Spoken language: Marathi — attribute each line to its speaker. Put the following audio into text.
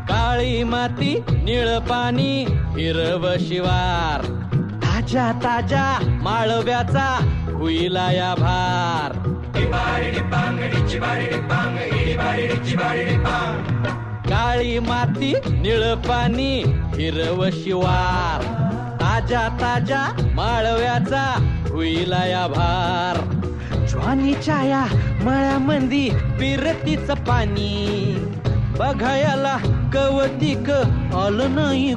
Speaker 1: काळी माती निळ पाणी हिरव शिवार ताजा ताजा माळव्याचा हुईला या भार काळी माती निळ पाणी हिरव शिवार ताजा ताजा माळव्याचा हुईला या भार ज्वानीच्या या मळ्यामंदी पिरतीच पाणी बघायला कवतिक आलं नाही